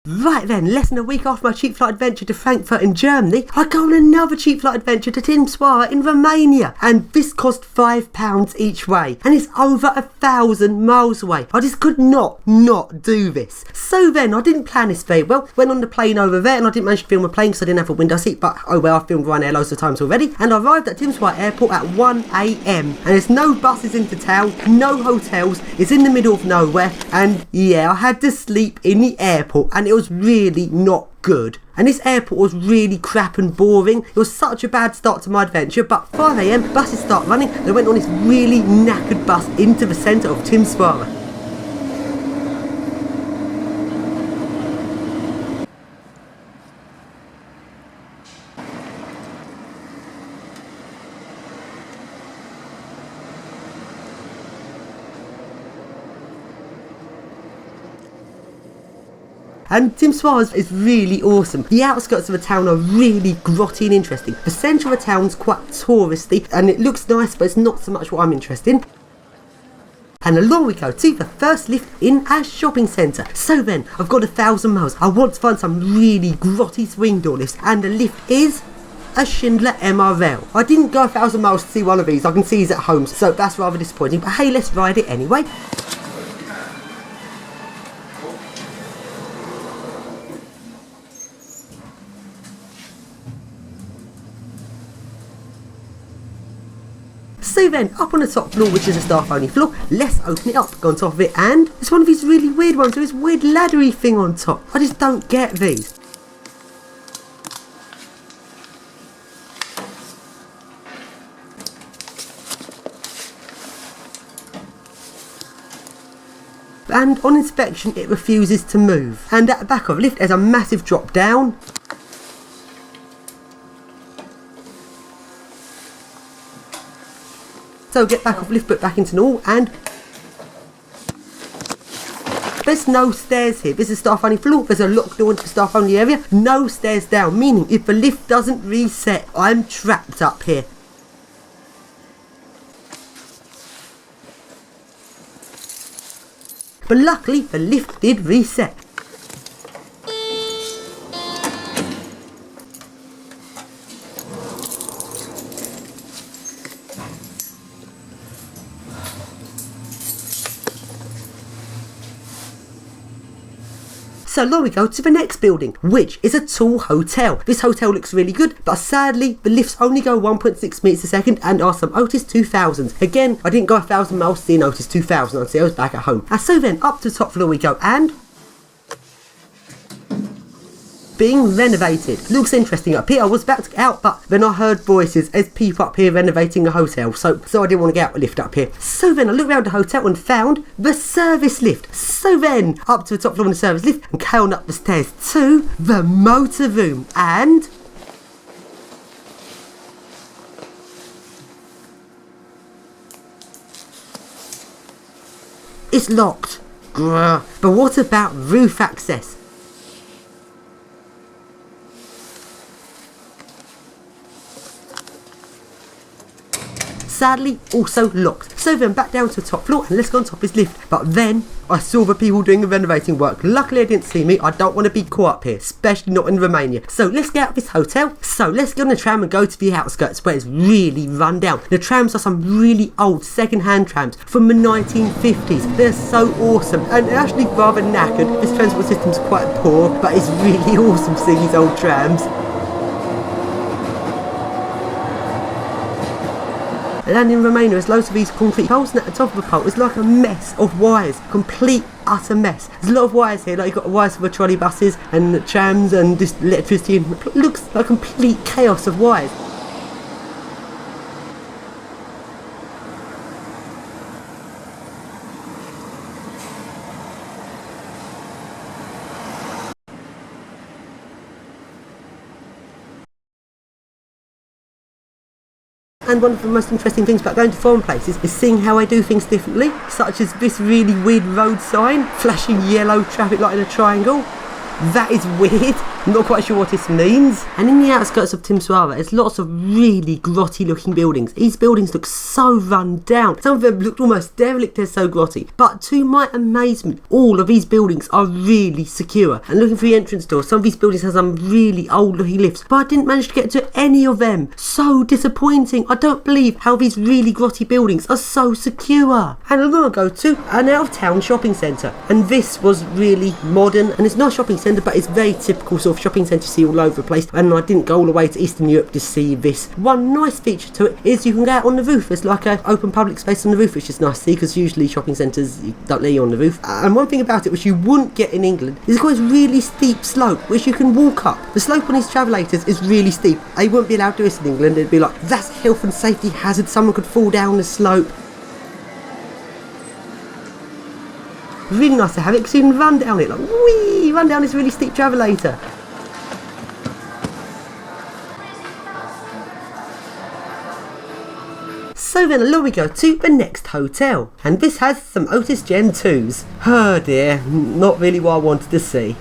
Right then, less than a week after my cheap flight adventure to Frankfurt in Germany, I go on another cheap flight adventure to Timisoara in Romania, and this cost £5 each way, and it's over 1,000 miles away. I just could not do this. So then, I didn't plan this very well, went on the plane over there, and I didn't manage to film a plane because I didn't have a window seat, but oh well, I've filmed Ryanair loads of times already, and I arrived at Timisoara airport at 1 AM, and there's no buses into town, no hotels, it's in the middle of nowhere, and yeah, I had to sleep in the airport, and it was really not good. And this airport was really crap and boring. It was such a bad start to my adventure, but 5 AM, buses start running, and I went on this really knackered bus into the centre of Timisoara. And Timisoara is really awesome. The outskirts of the town are really grotty and interesting. The centre of the town's quite touristy and it looks nice, but it's not so much what I'm interested in. And along we go to the first lift in our shopping centre. So then, I've got 1,000 miles. I want to find some really grotty swing door lifts, and the lift is a Schindler MRL. I didn't go 1,000 miles to see one of these. I can see these at home, so that's rather disappointing. But hey, let's ride it anyway. So then, up on the top floor, which is a staff-only floor, let's open it up, go on top of it, and it's one of these really weird ones with this weird laddery thing on top. I just don't get these. And on inspection, it refuses to move. And at the back of the lift, there's a massive drop down. So get back off lift, put back into normal, and there's no stairs here. This is staff only floor. There's a locked door into the staff only area. No stairs down, meaning if the lift doesn't reset, I'm trapped up here. But luckily, the lift did reset. So now we go to the next building, which is a tall hotel. This hotel looks really good, but sadly, the lifts only go 1.6 meters a second and are some Otis 2000s. Again, I didn't go 1,000 miles to see an Otis 2000 until I was back at home. And so then, up to the top floor we go, and being renovated. Looks interesting up here. I was about to get out, but then I heard voices as people up here renovating a hotel, so I didn't want to get out the lift up here. So then I looked around the hotel and found the service lift. So then up to the top floor of the service lift and carrying up the stairs to the motor room, and it's locked. But what about roof access? Sadly, also locked. So then back down to the top floor and let's go on top of this lift. But then I saw the people doing the renovating work. Luckily they didn't see me. I don't want to be caught up here, especially not in Romania. So let's get out of this hotel. So let's get on the tram and go to the outskirts where it's really run down. The trams are some really old second-hand trams from the 1950s. They're so awesome and they're actually rather knackered. This transport system's quite poor, but it's really awesome seeing these old trams. And in Romania there's loads of these concrete poles, and at the top of the pole is like a mess of wires, complete utter mess. There's a lot of wires here, like you've got wires for the trolley buses and the trams and just electricity, and it looks like complete chaos of wires. And one of the most interesting things about going to foreign places is seeing how I do things differently, such as this really weird road sign, flashing yellow traffic light in a triangle. That is weird. I'm not quite sure what this means. And in the outskirts of Timisoara, there's lots of really grotty looking buildings. These buildings look so run down. Some of them looked almost derelict, they're so grotty. But to my amazement, all of these buildings are really secure. And looking through the entrance door, some of these buildings have some really old looking lifts, but I didn't manage to get to any of them. So disappointing. I don't believe how these really grotty buildings are so secure. And I'm going to go to an out of town shopping centre. And this was really modern, and it's not a shopping centre, but it's very typical sort of shopping centre you see all over the place. And I didn't go all the way to Eastern Europe to see this. One nice feature to it is you can go out on the roof. It's like an open public space on the roof, which is nice to see, because usually shopping centres you don't let you on the roof. And one thing about it which you wouldn't get in England is it's got this really steep slope which you can walk up. The slope on these travellators is really steep. They wouldn't be allowed to do this in England. It'd be like, that's a health and safety hazard, someone could fall down the slope. Really nice to have it because you can run down it, like whee, run down this really steep travelator. So then along we go to the next hotel, and this has some Otis Gen 2s. Oh dear, not really what I wanted to see.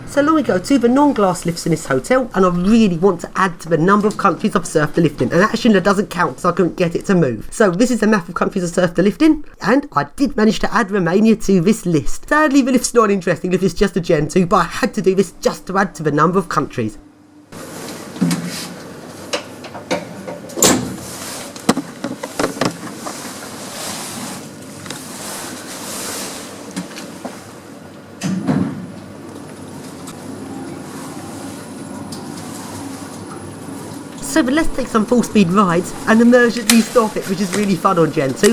So along we go to the non-glass lifts in this hotel, and I really want to add to the number of countries I've surfed the lift in, and actually that doesn't count because I couldn't get it to move. So this is the map of countries I've surfed the lift in, and I did manage to add Romania to this list. Sadly the lift's not interesting if it's just a Gen 2, but I had to do this just to add to the number of countries. So but let's take some full speed rides and emergency stop it, which is really fun on Gen 2.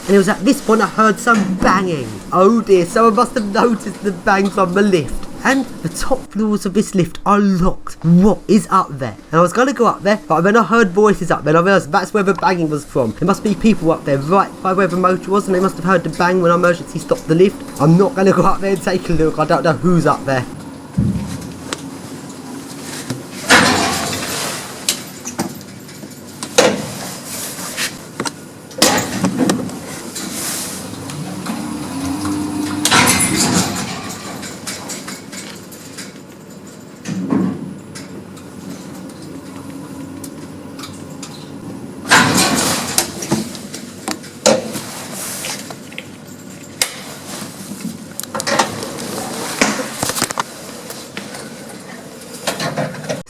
And it was at this point I heard some banging. Oh dear, someone must have noticed the bangs on the lift. And the top floors of this lift are locked. What is up there? And I was going to go up there, but then I heard voices up there, and I realised that's where the banging was from. There must be people up there right by where the motor was, and they must have heard the bang when I emergency stopped the lift. I'm not going to go up there and take a look. I don't know who's up there.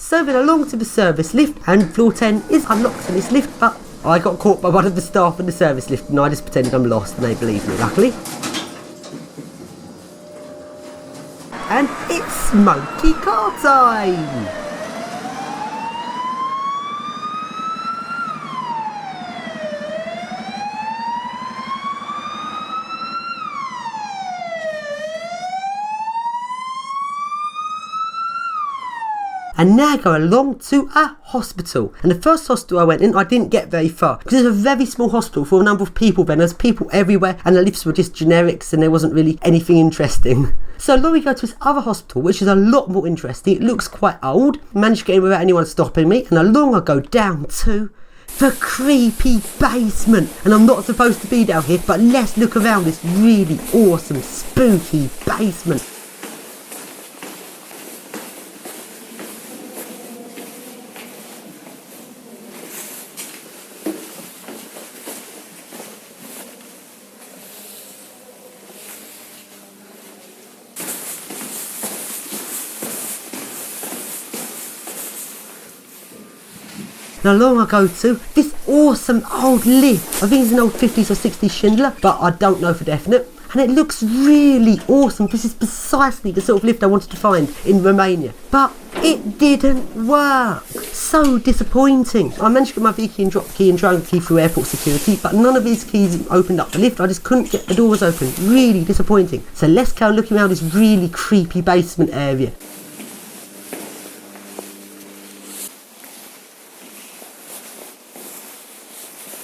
So then along to the service lift, and floor 10 is unlocked in this lift, but I got caught by one of the staff in the service lift and I just pretended I'm lost and they believed me, luckily. And it's smoky car time! And now go along to a hospital. And the first hospital I went in, I didn't get very far because it's a very small hospital for a number of people then. There's people everywhere and the lifts were just generics and there wasn't really anything interesting. So along we go to this other hospital, which is a lot more interesting. It looks quite old. Managed to get in without anyone stopping me. And along I go down to the creepy basement. And I'm not supposed to be down here, but let's look around this really awesome, spooky basement. And along I go to this awesome old lift. I think it's an old 50s or 60s Schindler, but I don't know for definite. and it looks really awesome. This is precisely the sort of lift I wanted to find in Romania, but it didn't work. So disappointing. I managed to get my V key and drop key and drone key through airport security, but none of these keys opened up the lift. I just couldn't get the doors open. Really disappointing. So let's go looking around this really creepy basement area.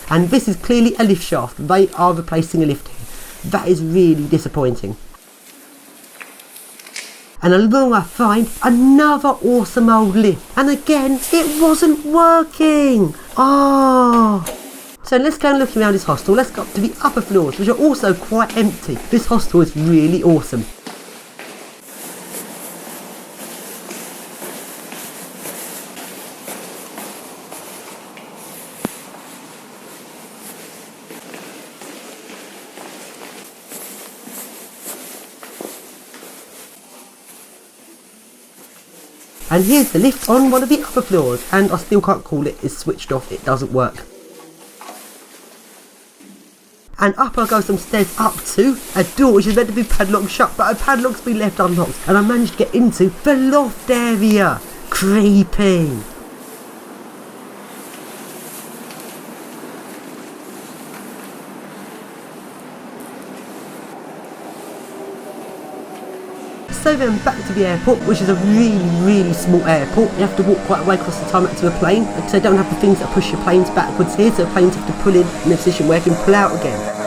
And this is clearly a lift shaft. They are replacing a lift here. That is really disappointing. And along I find another awesome old lift. And again, it wasn't working. Oh. So let's go and look around this hostel. Let's go up to the upper floors, which are also quite empty. This hostel is really awesome. And here's the lift on one of the upper floors, and I still can't call it, it's switched off, it doesn't work. And up I go some stairs up to a door which is meant to be padlocked shut, but a padlock's been left unlocked, and I managed to get into the loft area. Creepy. So then back to the airport, which is a really small airport. You have to walk quite a way across the tarmac to a plane, because they don't have the things that push your planes backwards here, so planes have to pull in a position where they can pull out again.